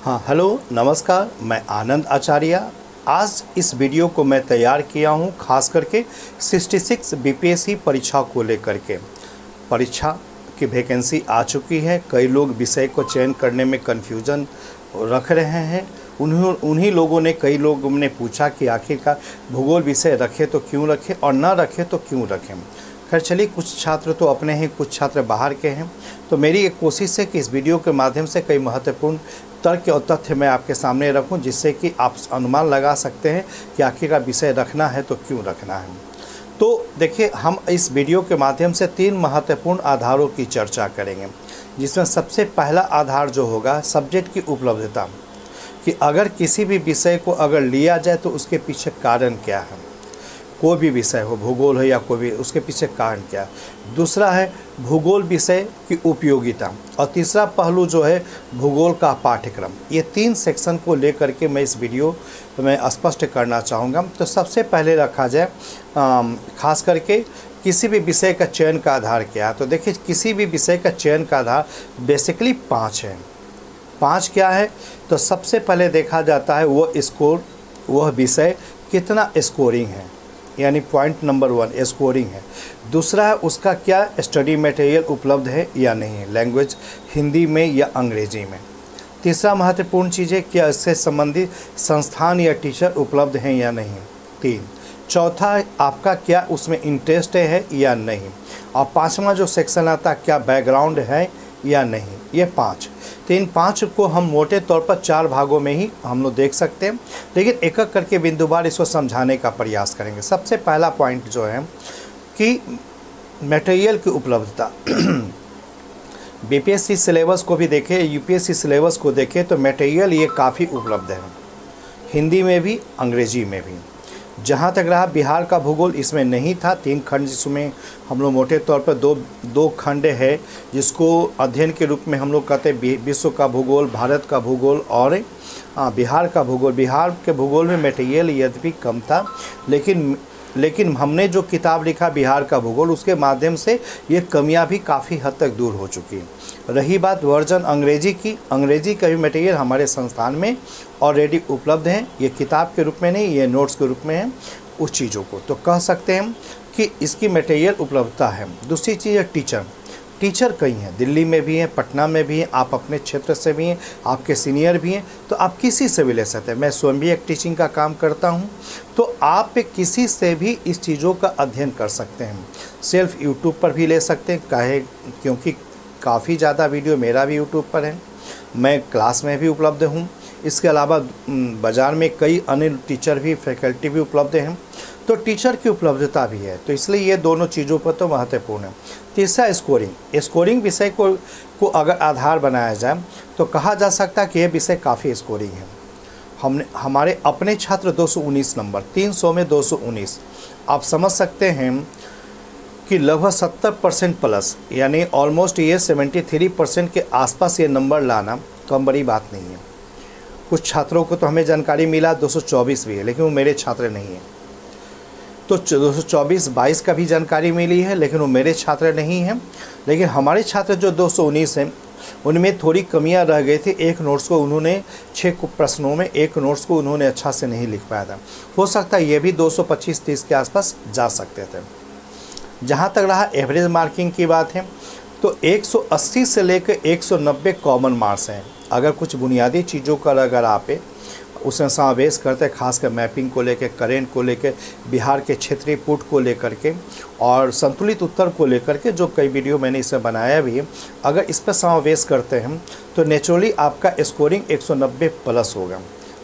हाँ, हेलो नमस्कार। मैं आनंद आचार्य। आज इस वीडियो को मैं तैयार किया हूँ खास करके 66 बीपीएससी परीक्षा को लेकर के। परीक्षा की वैकेंसी आ चुकी है। कई लोग विषय को चयन करने में कन्फ्यूजन रख रहे हैं। उन्हीं लोगों ने कई लोगों ने पूछा कि आखिरकार भूगोल विषय रखें तो क्यों रखें और ना रखें तो क्यों रखें। खैर चलिए, कुछ छात्र तो अपने हैं, कुछ छात्र बाहर के हैं। तो मेरी एक कोशिश है कि इस वीडियो के माध्यम से कई महत्वपूर्ण तर्क और तथ्य मैं आपके सामने रखूं, जिससे कि आप अनुमान लगा सकते हैं कि आखिरकार विषय रखना है तो क्यों रखना है। तो देखिए, हम इस वीडियो के माध्यम से 3 महत्वपूर्ण आधारों की चर्चा करेंगे, जिसमें सबसे पहला आधार जो होगा सब्जेक्ट की उपलब्धता, कि अगर किसी भी विषय को अगर लिया जाए तो उसके पीछे कारण क्या है। कोई भी विषय हो, भूगोल हो या कोई भी, उसके पीछे कारण क्या है। दूसरा है भूगोल विषय की उपयोगिता, और तीसरा पहलू जो है भूगोल का पाठ्यक्रम। ये 3 सेक्शन को लेकर के मैं इस वीडियो में स्पष्ट करना चाहूँगा। तो सबसे पहले रखा जाए खास करके किसी भी विषय का चयन का आधार क्या है। तो देखिए, किसी भी विषय का चयन का आधार बेसिकली 5 है। 5 क्या है? तो सबसे पहले देखा जाता है वह विषय कितना स्कोरिंग है, यानी पॉइंट नंबर 1 स्कोरिंग है। दूसरा है उसका क्या स्टडी मटेरियल उपलब्ध है या नहीं, लैंग्वेज हिंदी में या अंग्रेजी में। तीसरा महत्वपूर्ण चीज़ है क्या इससे संबंधित संस्थान या टीचर उपलब्ध हैं या नहीं। 3। चौथा, आपका क्या उसमें इंटरेस्ट है या नहीं। और 5वां जो सेक्शन आता है, क्या बैकग्राउंड है या नहीं। ये 5। तो इन 5 को हम मोटे तौर पर 4 भागों में ही हम लोग देख सकते हैं, लेकिन एक एक करके बिंदुवार इसको समझाने का प्रयास करेंगे। सबसे पहला पॉइंट जो है कि मटेरियल की उपलब्धता। बीपीएससी सिलेबस को भी देखें, यूपीएससी सिलेबस को देखें तो मटेरियल ये काफ़ी उपलब्ध है, हिंदी में भी अंग्रेजी में भी। जहाँ तक रहा बिहार का भूगोल, इसमें नहीं था। 3 खंड, जिसमें हम लोग मोटे तौर पर दो खंड है, जिसको अध्ययन के रूप में हम लोग कहते हैं विश्व का भूगोल, भारत का भूगोल और बिहार का भूगोल। बिहार के भूगोल में मटेरियल यद्यपि कम था, लेकिन हमने जो किताब लिखा बिहार का भूगोल, उसके माध्यम से ये कमियां भी काफ़ी हद तक दूर हो चुकी हैं। रही बात वर्जन अंग्रेजी की, अंग्रेजी का भी मटेरियल हमारे संस्थान में ऑलरेडी उपलब्ध है। ये किताब के रूप में नहीं, ये नोट्स के रूप में है उस चीज़ों को। तो कह सकते हैं कि इसकी मटेरियल उपलब्धता है। दूसरी चीज़ है टीचर कई हैं, दिल्ली में भी हैं, पटना में भी हैं, आप अपने क्षेत्र से भी हैं, आपके सीनियर भी हैं, तो आप किसी से भी ले सकते हैं। मैं स्वयं भी एक टीचिंग का काम करता हूं, तो आप किसी से भी इस चीज़ों का अध्ययन कर सकते हैं। सेल्फ यूट्यूब पर भी ले सकते हैं, क्योंकि काफ़ी ज़्यादा वीडियो मेरा भी यूट्यूब पर है। मैं क्लास में भी उपलब्ध हूँ। इसके अलावा बाज़ार में कई अन्य टीचर भी, फैकल्टी भी उपलब्ध हैं, तो टीचर की उपलब्धता भी है। तो इसलिए ये दोनों चीज़ों पर तो महत्वपूर्ण है। तीसरा स्कोरिंग विषय को अगर आधार बनाया जाए तो कहा जा सकता है कि यह विषय काफ़ी स्कोरिंग है। हमारे अपने छात्र 219 नंबर, 300 में 219, आप समझ सकते हैं कि लगभग 70% प्लस, यानी ऑलमोस्ट ये 73% के आसपास ये नंबर लाना कम बड़ी बात नहीं है। कुछ छात्रों को तो हमें जानकारी मिला 224 भी है, लेकिन वो मेरे छात्र नहीं हैं। तो 224-22 का भी जानकारी मिली है, लेकिन वो मेरे छात्र नहीं हैं। लेकिन हमारे छात्र जो 219 हैं, उनमें थोड़ी कमियां रह गई थी। एक नोट्स को उन्होंने 6 प्रश्नों में एक नोट्स को उन्होंने अच्छा से नहीं लिख पाया था। हो सकता है ये भी 225-30 के आसपास जा सकते थे। जहाँ तक रहा एवरेज मार्किंग की बात है, तो 180 से लेकर 190 कॉमन मार्क्स हैं। अगर कुछ बुनियादी चीज़ों का अगर आप उसमें समावेश करते हैं, खासकर मैपिंग को लेकर, करेंट को लेकर, बिहार के क्षेत्रीय पुट को लेकर के और संतुलित उत्तर को लेकर के, जो कई वीडियो मैंने इसमें बनाया भी है, अगर इस पर समावेश करते हैं तो नेचुरली आपका स्कोरिंग 190 प्लस होगा।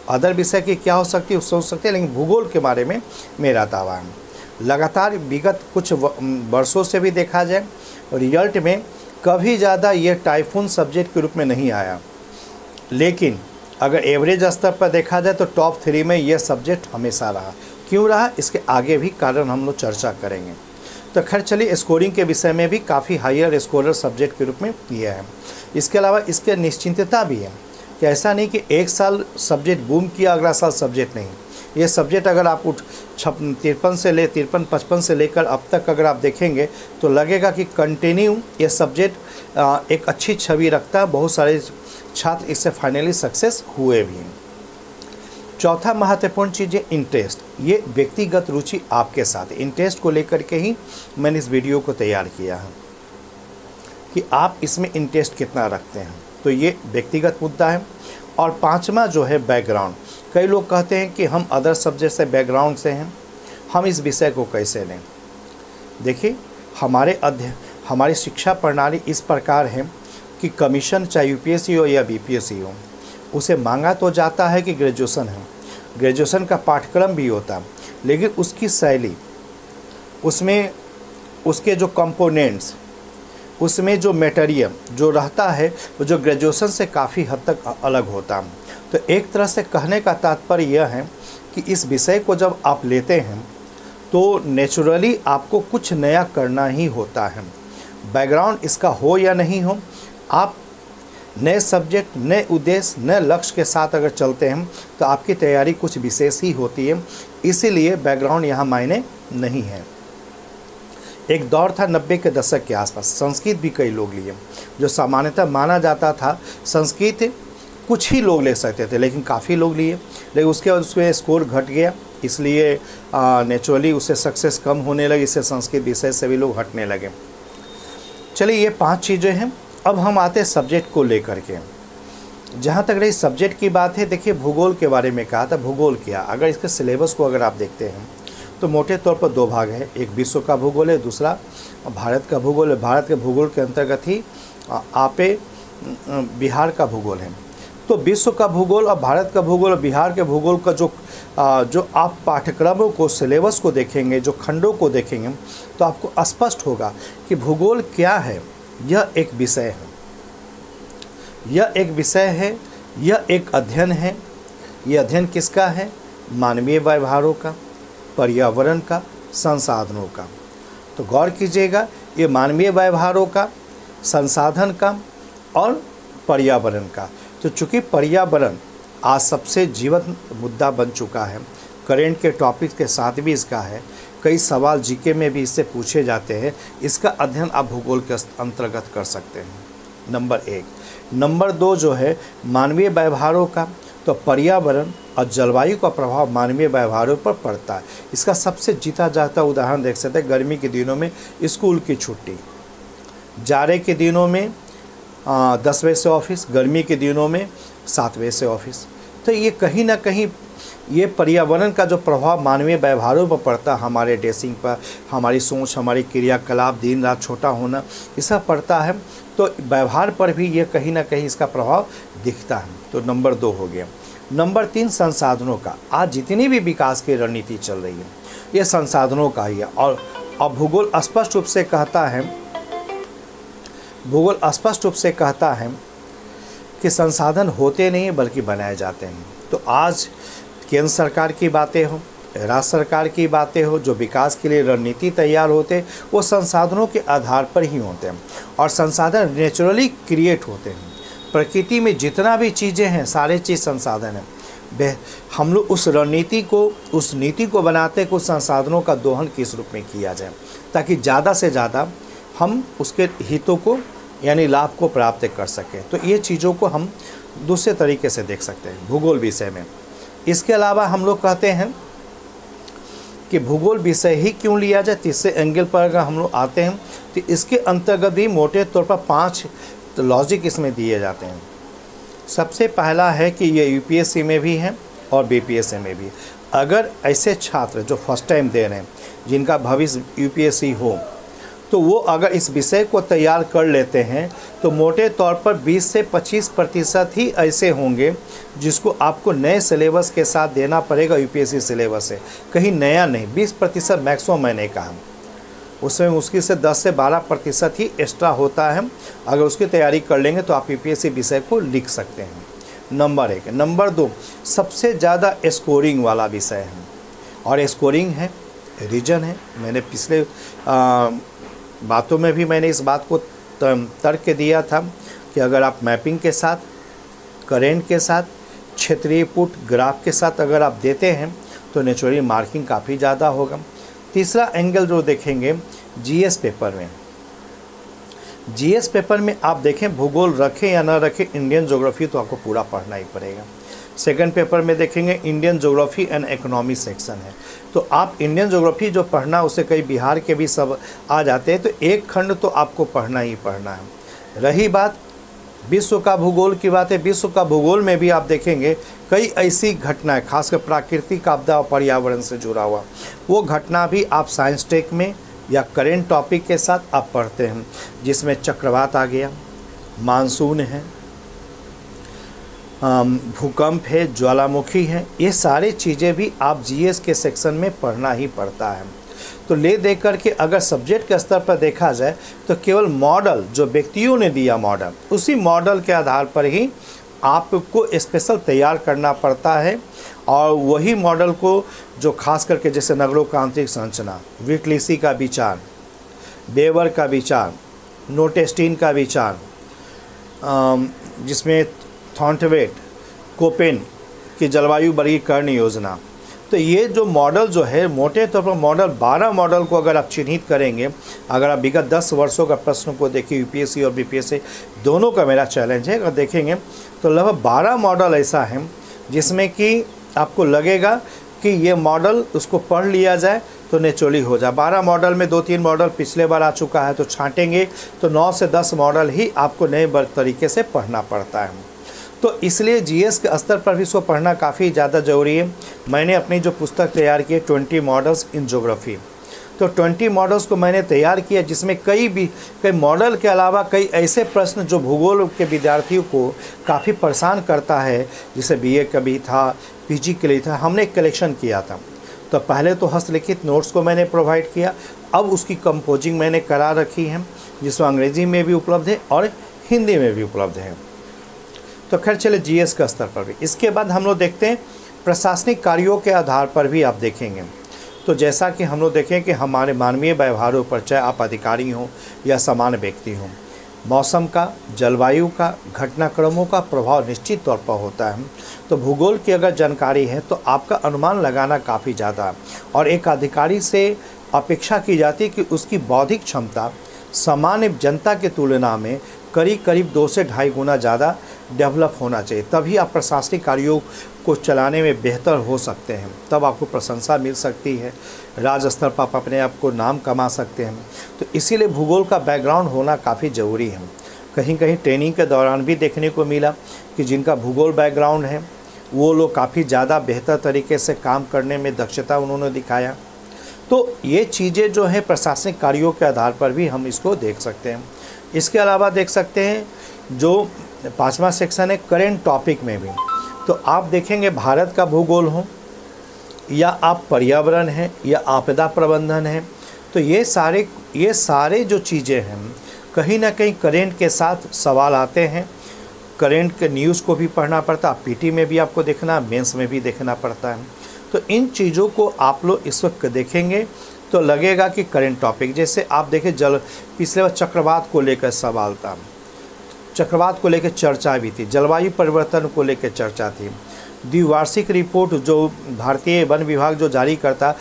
अदर विषय की क्या हो सकती है, उससे हो सकती है, लेकिन भूगोल के बारे में मेरा दावा है। लगातार विगत कुछ वर्षों से भी देखा जाए, रिजल्ट में कभी ज़्यादा ये टाइफून सब्जेक्ट के रूप में नहीं आया, लेकिन अगर एवरेज स्तर पर देखा जाए तो टॉप 3 में यह सब्जेक्ट हमेशा रहा। क्यों रहा, इसके आगे भी कारण हम लोग चर्चा करेंगे। तो खैर चलिए, स्कोरिंग के विषय में भी काफ़ी हायर स्कोरर सब्जेक्ट के रूप में यह है। इसके अलावा इसके निश्चिंतता भी है कि ऐसा नहीं कि एक साल सब्जेक्ट बूम किया, अगला साल सब्जेक्ट नहीं। ये सब्जेक्ट अगर आप 53-55 से लेकर अब तक अगर आप देखेंगे तो लगेगा कि कंटिन्यू ये सब्जेक्ट एक अच्छी छवि रखता है। बहुत सारे छात्र इससे फाइनली सक्सेस हुए भी। चौथा महत्वपूर्ण चीज़ है इंटरेस्ट। ये व्यक्तिगत रुचि आपके साथ, इंटरेस्ट को लेकर के ही मैंने इस वीडियो को तैयार किया है कि आप इसमें इंटरेस्ट कितना रखते हैं, तो ये व्यक्तिगत मुद्दा है। और पांचवा जो है बैकग्राउंड। कई लोग कहते हैं कि हम अदर सब्जेक्ट से बैकग्राउंड से हैं, हम इस विषय को कैसे लें। देखिए हमारी शिक्षा प्रणाली इस प्रकार है कि कमीशन चाहे यूपीएससी हो या बीपीएससी हो, उसे मांगा तो जाता है कि ग्रेजुएशन है, ग्रेजुएशन का पाठ्यक्रम भी होता है, लेकिन उसकी शैली, उसमें उसके जो कंपोनेंट्स, उसमें जो मटेरियल जो रहता है वो जो ग्रेजुएशन से काफ़ी हद तक अलग होता है। तो एक तरह से कहने का तात्पर्य यह है कि इस विषय को जब आप लेते हैं तो नेचुरली आपको कुछ नया करना ही होता है। बैकग्राउंड इसका हो या नहीं हो, आप नए सब्जेक्ट, नए उद्देश्य, नए लक्ष्य के साथ अगर चलते हैं तो आपकी तैयारी कुछ विशेष ही होती है। इसीलिए बैकग्राउंड यहाँ मायने नहीं है। एक दौर था 90 के दशक के आसपास, संस्कृत भी कई लोग लिए, जो सामान्यतः माना जाता था संस्कृत कुछ ही लोग ले सकते थे, लेकिन काफ़ी लोग लिए, लेकिन उसके बाद उसमें स्कोर घट गया, इसलिए नेचुरली उससे सक्सेस कम होने लगी, इससे संस्कृत विषय से भी लोग हटने लगे। चलिए ये 5 चीज़ें हैं। अब हम आते हैं सब्जेक्ट को लेकर के। जहाँ तक रही सब्जेक्ट की बात है, देखिए भूगोल के बारे में कहा था। भूगोल क्या, अगर इसके सिलेबस को अगर आप देखते हैं तो मोटे तौर पर 2 भाग है, एक विश्व का भूगोल है, दूसरा भारत का भूगोल है। भारत के भूगोल के अंतर्गत ही आपे बिहार का भूगोल है। तो विश्व का भूगोल और भारत का भूगोल और बिहार के भूगोल का जो आप पाठ्यक्रमों को, सिलेबस को देखेंगे, जो खंडों को देखेंगे, तो आपको स्पष्ट होगा कि भूगोल क्या है। यह एक विषय है, यह एक विषय है, यह एक अध्ययन है। यह अध्ययन किसका है? मानवीय व्यवहारों का, पर्यावरण का, संसाधनों का। तो गौर कीजिएगा, ये मानवीय व्यवहारों का, संसाधन का और पर्यावरण का। तो चूँकि पर्यावरण आज सबसे जीवंत मुद्दा बन चुका है, करेंट के टॉपिक के साथ भी इसका है, कई सवाल जीके में भी इससे पूछे जाते हैं, इसका अध्ययन आप भूगोल के अंतर्गत कर सकते हैं। नंबर 1। नंबर 2 जो है मानवीय व्यवहारों का, तो पर्यावरण और जलवायु का प्रभाव मानवीय व्यवहारों पर पड़ता है। इसका सबसे जीता जाता उदाहरण देख सकते हैं, गर्मी के दिनों में स्कूल की छुट्टी, जाड़े के दिनों में 10 बजे से ऑफिस, गर्मी के दिनों में 7 बजे से ऑफिस। तो ये कहीं ना कहीं ये पर्यावरण का जो प्रभाव मानवीय व्यवहारों पर पड़ता है, हमारे ड्रेसिंग पर, हमारी सोच, हमारी क्रियाकलाप, दिन रात छोटा होना, ये सब पड़ता है। तो व्यवहार पर भी ये कहीं ना कहीं इसका प्रभाव दिखता है। तो नंबर 2 हो गया। नंबर 3 संसाधनों का। आज जितनी भी विकास की रणनीति चल रही है ये संसाधनों का ही है। और अब भूगोल स्पष्ट रूप से कहता है, भूगोल स्पष्ट रूप से कहता है कि संसाधन होते नहीं बल्कि बनाए जाते हैं। तो आज केंद्र सरकार की बातें हो, राज्य सरकार की बातें हो, जो विकास के लिए रणनीति तैयार होते वो संसाधनों के आधार पर ही होते हैं। और संसाधन नेचुरली क्रिएट होते हैं। प्रकृति में जितना भी चीज़ें हैं सारे चीज़ संसाधन हैं। हम लोग उस रणनीति को, उस नीति को बनाते हैं कि उस संसाधनों का दोहन किस रूप में किया जाए, ताकि ज़्यादा से ज़्यादा हम उसके हितों को यानी लाभ को प्राप्त कर सकें। तो ये चीज़ों को हम दूसरे तरीके से देख सकते हैं भूगोल विषय में। इसके अलावा हम लोग कहते हैं कि भूगोल विषय ही क्यों लिया जाए। तीसरे एंगल पर अगर हम लोग आते हैं तो इसके अंतर्गत भी मोटे तौर पर 5 लॉजिक इसमें दिए जाते हैं। सबसे पहला है कि ये यूपीएससी में भी है और बीपीएससी में भी। अगर ऐसे छात्र जो फर्स्ट टाइम दे रहे हैं, जिनका भविष्य यूपीएससी हो, तो वो अगर इस विषय को तैयार कर लेते हैं तो मोटे तौर पर 20 से 25% ही ऐसे होंगे जिसको आपको नए सिलेबस के साथ देना पड़ेगा। यूपीएससी सिलेबस से कहीं नया नहीं, 20% मैक्सिमम मैंने कहा। उसमें मुश्किल से 10 से 12% ही एक्स्ट्रा होता है। अगर उसकी तैयारी कर लेंगे तो आप यूपीएससी विषय को लिख सकते हैं। नंबर 1। नंबर 2 सबसे ज़्यादा स्कोरिंग वाला विषय है, और स्कोरिंग है, रीजन है। मैंने पिछले बातों में भी मैंने इस बात को तर्क दिया था कि अगर आप मैपिंग के साथ, करेंट के साथ, क्षेत्रीय पुट, ग्राफ के साथ अगर आप देते हैं तो नेचुरली मार्किंग काफ़ी ज़्यादा होगा। तीसरा एंगल जो देखेंगे जीएस पेपर में, जीएस पेपर में आप देखें भूगोल रखें या ना रखें, इंडियन ज्योग्राफी तो आपको पूरा पढ़ना ही पड़ेगा। सेकंड पेपर में देखेंगे Indian geography and economy section है, तो आप इंडियन ज्योग्राफी जो पढ़ना उसे कई बिहार के भी सब आ जाते हैं, तो एक खंड तो आपको पढ़ना ही पढ़ना है। रही बात विश्व का भूगोल की बात है, विश्व का भूगोल में भी आप देखेंगे कई ऐसी घटनाएं, खासकर प्राकृतिक आपदा और पर्यावरण से जुड़ा हुआ, वो घटना भी आप साइंस टेक में या करेंट टॉपिक के साथ आप पढ़ते हैं, जिसमें चक्रवात आ गया, मानसून है, भूकंप है, ज्वालामुखी है, ये सारी चीज़ें भी आप जीएस के सेक्शन में पढ़ना ही पड़ता है। तो ले दे करके अगर सब्जेक्ट के स्तर पर देखा जाए तो केवल मॉडल जो व्यक्तियों ने दिया मॉडल, उसी मॉडल के आधार पर ही आपको स्पेशल तैयार करना पड़ता है, और वही मॉडल को जो खास करके जैसे नगरों का आंतरिक संरचना, विटलीसी का विचार, बेवर का विचार, नोटेस्टीन का विचार, जिसमें थॉर्नवेट, कोपेन की जलवायु वर्गीकरण योजना, तो ये जो मॉडल जो है मोटे तौर पर मॉडल 12 मॉडल को अगर आप चिन्हित करेंगे, अगर आप विगत 10 वर्षों का प्रश्न को देखिए, यूपीएससी और बीपीएससी दोनों का मेरा चैलेंज है, अगर देखेंगे तो लगभग 12 मॉडल ऐसा है जिसमें कि आपको लगेगा कि ये मॉडल उसको पढ़ लिया जाए तो नेचुरली हो जाए। 12 मॉडल में 2-3 मॉडल पिछले बार आ चुका है, तो छांटेंगे तो 9 से 10 मॉडल ही आपको नए तरीके से पढ़ना पड़ता है। तो इसलिए जीएस के स्तर पर भी इसको पढ़ना काफ़ी ज़्यादा ज़रूरी है। मैंने अपनी जो पुस्तक तैयार की है 20 मॉडल्स इन ज्योग्राफी, तो 20 मॉडल्स को मैंने तैयार किया, जिसमें कई मॉडल के अलावा कई ऐसे प्रश्न जो भूगोल के विद्यार्थियों को काफ़ी परेशान करता है, जैसे बीए का भी था, पीजी के लिए था, हमने एक कलेक्शन किया था। तो पहले तो हस्तलिखित नोट्स को मैंने प्रोवाइड किया, अब उसकी कंपोजिंग मैंने करा रखी है, जिसमें अंग्रेजी में भी उपलब्ध है और हिंदी में भी उपलब्ध है। तो खैर चले जीएस का स्तर पर भी। इसके बाद हम लोग देखते हैं प्रशासनिक कार्यों के आधार पर भी आप देखेंगे, तो जैसा कि हम लोग देखें कि हमारे मानवीय व्यवहारों पर, चाहे आप अधिकारी हों या सामान्य व्यक्ति हों, मौसम का, जलवायु का, घटनाक्रमों का प्रभाव निश्चित तौर पर होता है। तो भूगोल की अगर जानकारी है तो आपका अनुमान लगाना काफ़ी ज़्यादा है, और एक अधिकारी से अपेक्षा की जाती है कि उसकी बौद्धिक क्षमता सामान्य जनता की तुलना में करीब 2 से 2.5 गुना ज़्यादा डेवलप होना चाहिए, तभी आप प्रशासनिक कार्यों को चलाने में बेहतर हो सकते हैं, तब आपको प्रशंसा मिल सकती है, राज्य स्तर पर आप अपने आप को नाम कमा सकते हैं। तो इसीलिए भूगोल का बैकग्राउंड होना काफ़ी ज़रूरी है। कहीं ट्रेनिंग के दौरान भी देखने को मिला कि जिनका भूगोल बैकग्राउंड है वो लोग काफ़ी ज़्यादा बेहतर तरीके से काम करने में दक्षता उन्होंने दिखाया। तो ये चीज़ें जो हैं प्रशासनिक कार्यों के आधार पर भी हम इसको देख सकते हैं। इसके अलावा देख सकते हैं जो 5वां सेक्शन है करेंट टॉपिक में भी, तो आप देखेंगे भारत का भूगोल हो या आप पर्यावरण है या आपदा प्रबंधन है, तो ये सारे जो चीज़ें हैं कहीं ना कहीं करेंट के साथ सवाल आते हैं। करेंट के न्यूज़ को भी पढ़ना पड़ता है, पीटी में भी आपको देखना, मेंस में भी देखना पड़ता है। तो इन चीज़ों को आप लोग इस वक्त देखेंगे तो लगेगा कि करेंट टॉपिक, जैसे आप देखें पिछले बार चक्रवात को लेकर सवाल था, चक्रवात को लेकर चर्चा भी थी, जलवायु परिवर्तन को लेकर चर्चा थी, द्विवार्षिक रिपोर्ट जो भारतीय वन विभाग जो जारी करता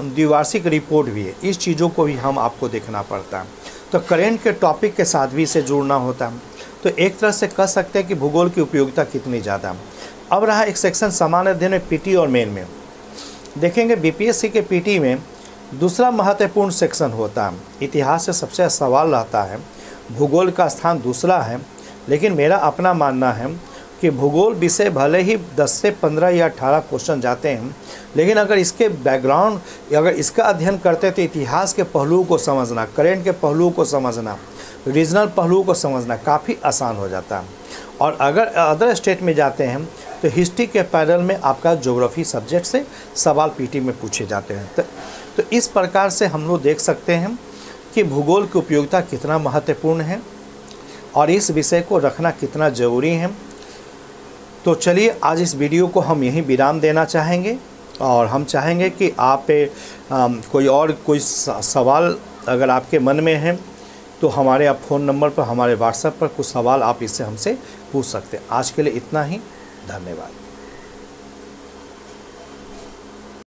द्विवार्षिक रिपोर्ट भी है, इस चीज़ों को भी हम आपको देखना पड़ता है। तो करेंट के टॉपिक के साथ भी इसे जुड़ना होता है। तो एक तरह से कह सकते हैं कि भूगोल की उपयोगिता कितनी ज़्यादा। अब रहा एक सेक्शन सामान्य अध्ययन में पीटी और मेन में देखेंगे। बीपीएससी के पीटी में दूसरा महत्वपूर्ण सेक्शन होता है, इतिहास से सबसे सवाल रहता है, भूगोल का स्थान दूसरा है। लेकिन मेरा अपना मानना है कि भूगोल विषय भले ही 10 से 15 या 18 क्वेश्चन जाते हैं, लेकिन अगर इसके बैकग्राउंड अगर इसका अध्ययन करते तो इतिहास के पहलुओं को समझना, करेंट के पहलुओं को समझना, रीजनल पहलुओं को समझना काफ़ी आसान हो जाता है। और अगर अदर स्टेट में जाते हैं तो हिस्ट्री के पैनल में आपका ज्योग्राफी सब्जेक्ट से सवाल पीटी में पूछे जाते हैं। तो इस प्रकार से हम लोग देख सकते हैं कि भूगोल की उपयोगिता कितना महत्वपूर्ण है और इस विषय को रखना कितना ज़रूरी है। तो चलिए आज इस वीडियो को हम यहीं विराम देना चाहेंगे, और हम चाहेंगे कि आप कोई सवाल अगर आपके मन में है तो हमारे आप फ़ोन नंबर पर, हमारे व्हाट्सएप पर कुछ सवाल आप इससे हमसे पूछ सकते हैं। आज के लिए इतना ही, धन्यवाद।